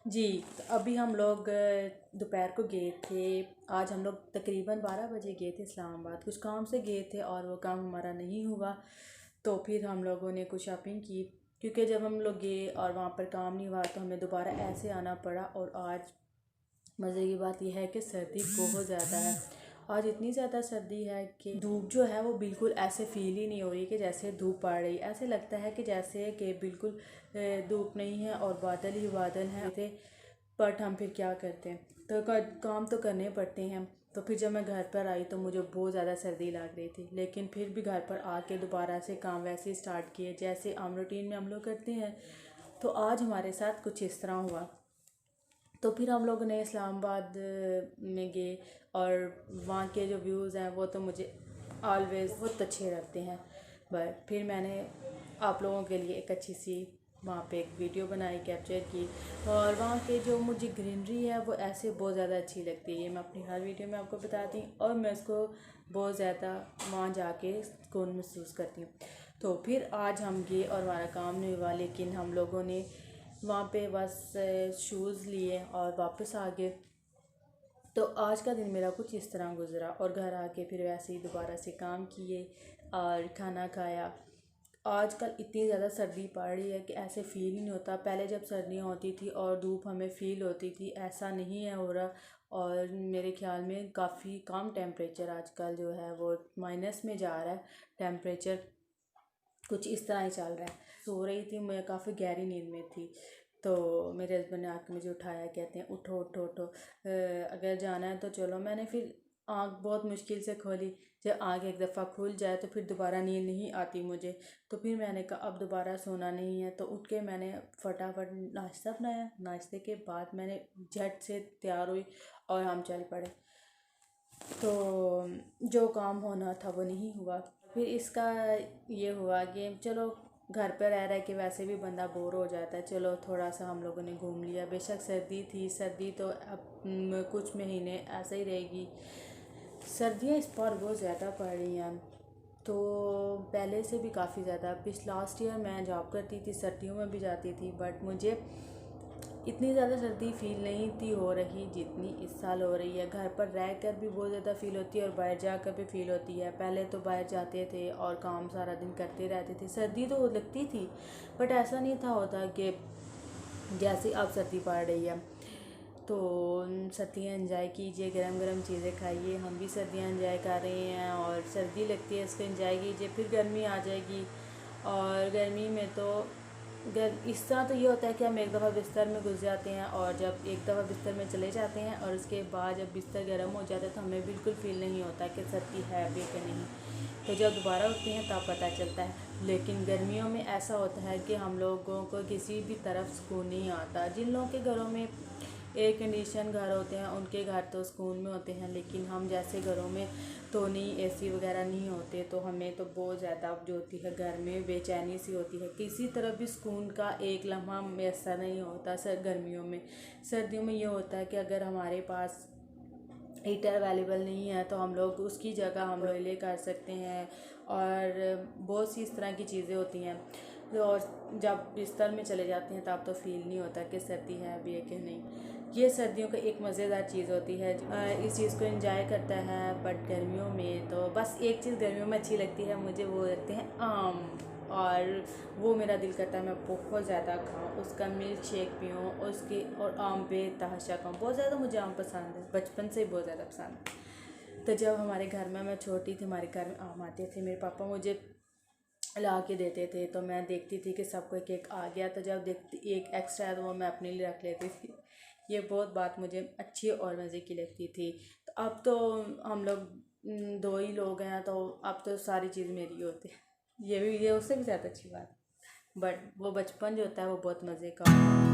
जी। तो अभी हम लोग दोपहर को गए थे। आज हम लोग तकरीबन 12 बजे गए थे इस्लामाबाद, कुछ काम से गए थे और वो काम हमारा नहीं हुआ। तो फिर हम लोगों ने कुछ शॉपिंग की, क्योंकि जब हम लोग गए और वहाँ पर काम नहीं हुआ तो हमें दोबारा ऐसे आना पड़ा। और आज मज़े की बात यह है कि सर्दी बहुत ज़्यादा है। आज इतनी ज़्यादा सर्दी है कि धूप जो है वो बिल्कुल ऐसे फील ही नहीं हो रही कि जैसे धूप पड़ रही। ऐसे लगता है कि जैसे कि बिल्कुल धूप नहीं है और बादल ही बादल हैं थे। बट हम फिर क्या करते हैं, तो काम तो करने पड़ते हैं। तो फिर जब मैं घर पर आई तो मुझे बहुत ज़्यादा सर्दी लग रही थी, लेकिन फिर भी घर पर आके दोबारा से काम वैसे ही स्टार्ट किए जैसे आम रूटीन में हम लोग करते हैं। तो आज हमारे साथ कुछ इस तरह हुआ। तो फिर हम लोग ने इस्लामाबाद में गए और वहाँ के जो व्यूज़ हैं वो तो मुझे ऑलवेज़ बहुत अच्छे लगते हैं। बट फिर मैंने आप लोगों के लिए एक अच्छी सी वहाँ पे एक वीडियो बनाई, कैप्चर की। और वहाँ के जो मुझे ग्रीनरी है वो ऐसे बहुत ज़्यादा अच्छी लगती है। मैं अपनी हर वीडियो में आपको बताती हूँ और मैं उसको बहुत ज़्यादा वहाँ जाके सुकून महसूस करती हूँ। तो फिर आज हम गए और हमारा काम नहीं हुआ, लेकिन हम लोगों ने वहाँ पे बस शूज़ लिए और वापस आ गए। तो आज का दिन मेरा कुछ इस तरह गुजरा और घर आके फिर वैसे ही दोबारा से काम किए और खाना खाया। आजकल इतनी ज़्यादा सर्दी पड़ रही है कि ऐसे फील ही नहीं होता। पहले जब सर्दियाँ होती थी और धूप हमें फील होती थी, ऐसा नहीं है हो रहा। और मेरे ख्याल में काफ़ी कम टेम्परेचर आजकल जो है वो माइनस में जा रहा है टेम्परेचर, कुछ इस तरह ही चल रहा है। सो रही थी, मैं काफ़ी गहरी नींद में थी। तो मेरे हस्बैंड ने आके मुझे उठाया, कहते हैं उठो उठो उठो, अगर जाना है तो चलो। मैंने फिर आँख बहुत मुश्किल से खोली। जब आँख एक दफ़ा खुल जाए तो फिर दोबारा नींद नहीं आती मुझे। तो फिर मैंने कहा अब दोबारा सोना नहीं है। तो उठ के मैंने फटाफट नाश्ता बनाया। नाश्ते के बाद मैंने झट से तैयार हुई और हम चल पड़े। तो जो काम होना था वो नहीं हुआ। फिर इसका ये हुआ कि चलो घर पर रह रहे कि वैसे भी बंदा बोर हो जाता है, चलो थोड़ा सा हम लोगों ने घूम लिया। बेशक सर्दी थी, सर्दी तो अब कुछ महीने ऐसे ही रहेगी। सर्दियाँ इस बार बहुत ज़्यादा पड़ रही हैं, तो पहले से भी काफ़ी ज़्यादा। लास्ट ईयर मैं जॉब करती थी, सर्दियों में भी जाती थी, बट मुझे इतनी ज़्यादा सर्दी फील नहीं थी हो रही जितनी इस साल हो रही है। घर पर रह कर भी बहुत ज़्यादा फील होती है और बाहर जाकर भी फील होती है। पहले तो बाहर जाते थे और काम सारा दिन करते रहते थे, सर्दी तो लगती थी, बट ऐसा नहीं था होता कि जैसे अब सर्दी पड़ रही है। तो सर्दियाँ एंजॉय कीजिए, गरम गरम चीज़ें खाइए। हम भी सर्दियाँ एंजॉय कर रहे हैं और सर्दी लगती है इसको एंजॉय कीजिए। फिर गर्मी आ जाएगी और गर्मी में तो इस तरह तो ये होता है कि हम एक दफ़ा बिस्तर में घुस जाते हैं और जब एक दफ़ा बिस्तर में चले जाते हैं और उसके बाद जब बिस्तर गर्म हो जाता है तो हमें बिल्कुल फ़ील नहीं होता कि सर्दी है अभी कि नहीं। तो जब दोबारा उठते हैं तब पता चलता है। लेकिन गर्मियों में ऐसा होता है कि हम लोगों को किसी भी तरफ सुकून नहीं आता। जिन लोगों के घरों में एयर कंडीशन घर होते हैं उनके घर तो सुकून में होते हैं, लेकिन हम जैसे घरों में तो नहीं, एसी वगैरह नहीं होते, तो हमें तो बहुत ज़्यादा जो होती है घर में बेचैनी सी होती है। किसी तरफ भी सुकून का एक लम्हा मैसर नहीं होता सर गर्मियों में। सर्दियों में ये होता है कि अगर हमारे पास हीटर अवेलेबल नहीं है तो हम लोग उसकी जगह हम लोग कर सकते हैं और बहुत सी इस तरह की चीज़ें होती हैं। और जब बिस्तर में चले जाते हैं तब तो फील नहीं होता कि सर्दी है अभी है कि नहीं। ये सर्दियों का एक मज़ेदार चीज़ होती है, इस चीज़ को एंजॉय करता है। बट गर्मियों में तो बस एक चीज़ गर्मियों में अच्छी लगती है मुझे, वो लगते हैं आम। और वो मेरा दिल करता है मैं बहुत ज़्यादा खाऊं, उसका मिल्क शेक पीऊँ उसके, और आम बेतहाशा खाऊँ। बहुत ज़्यादा मुझे आम पसंद है, बचपन से ही बहुत ज़्यादा पसंद है। तो जब हमारे घर में मैं छोटी थी, हमारे घर में आम आते थे, मेरे पापा मुझे ला के देते थे, तो मैं देखती थी कि सबको एक एक आ गया, तो जब देखती एक एक्स्ट्रा है तो वो मैं अपने लिए रख लेती थी। ये बहुत बात मुझे अच्छी और मज़े की लगती थी। तो अब तो हम लोग दो ही लोग हैं, तो अब तो सारी चीज़ मेरी होती है। ये उससे भी ज़्यादा अच्छी बात है। बट वो बचपन जो होता है वो बहुत मज़े का होता है।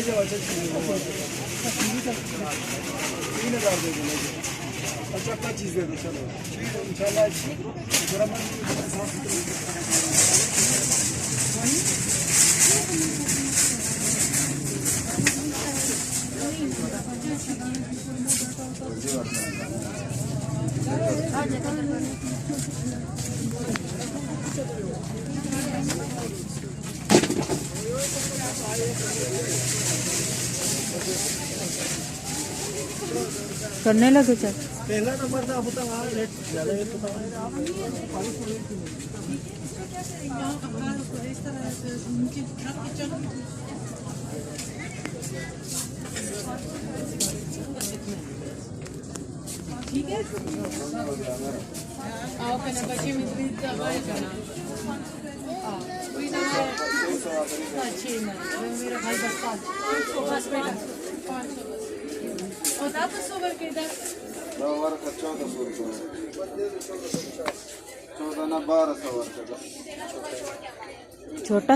जाओ अच्छा 3000 दे देना। अच्छा क्या चीज़ दे दो चलो ठीक है इंशाल्लाह। करने लगे चल। पहला नंबर था होता वहाँ रेट ज़्यादा है तो ठीक है आओ कना बच्चे में भी दवाई करना कोई ना अच्छी ना मेरा भाई बस बेटा 500 और दांत सोवर के इधर 1400 रुपये 14 ना 1200 छोटा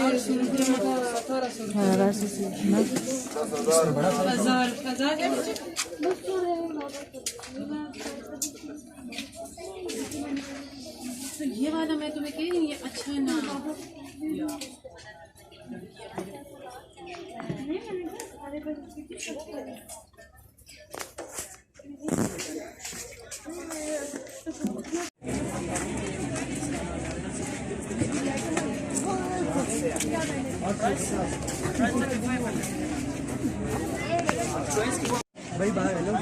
1800 तो ये वाला मैं तुम्हें कह रही हूँ ये अच्छा ना भाई बाहर हेलो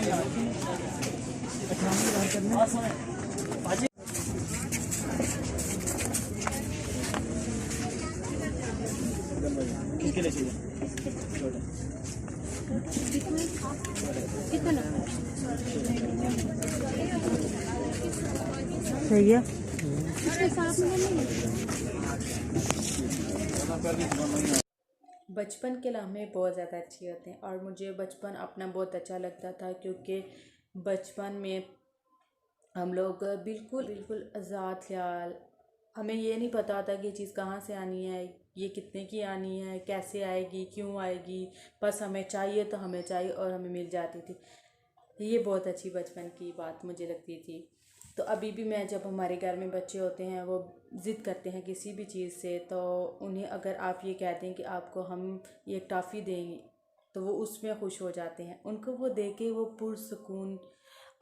किसके लिए चाहिए सही है। बचपन के लम्हे बहुत ज़्यादा अच्छे होते हैं और मुझे बचपन अपना बहुत अच्छा लगता था क्योंकि बचपन में हम लोग बिल्कुल आज़ाद ख्याल, हमें ये नहीं पता था कि ये चीज़ कहाँ से आनी है, ये कितने की आनी है, कैसे आएगी, क्यों आएगी, बस हमें चाहिए तो हमें चाहिए और हमें मिल जाती थी। ये बहुत अच्छी बचपन की बात मुझे लगती थी। तो अभी भी मैं जब हमारे घर में बच्चे होते हैं वो ज़िद करते हैं किसी भी चीज़ से, तो उन्हें अगर आप ये कहते हैं कि आपको हम ये टॉफ़ी देंगे तो वो उसमें खुश हो जाते हैं। उनको वो दे के वो पुरसुकून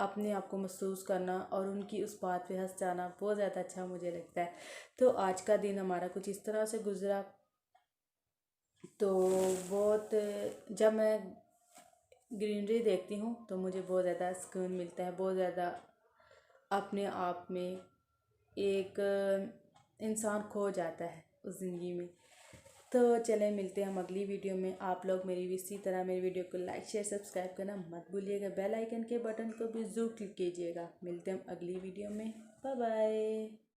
अपने आप को महसूस करना और उनकी उस बात पे हंस जाना बहुत ज़्यादा अच्छा मुझे लगता है। तो आज का दिन हमारा कुछ इस तरह से गुज़रा। तो बहुत जब मैं ग्रीनरी देखती हूँ तो मुझे बहुत ज़्यादा सुकून मिलता है, बहुत ज़्यादा अपने आप में एक इंसान खो जाता है उस ज़िंदगी में। तो चलें मिलते हैं हम अगली वीडियो में। आप लोग मेरी इसी तरह मेरी वीडियो को लाइक शेयर सब्सक्राइब करना मत भूलिएगा, बेल आइकन के बटन को भी ज़रूर क्लिक कीजिएगा। मिलते हैं हम अगली वीडियो में। Bye bye.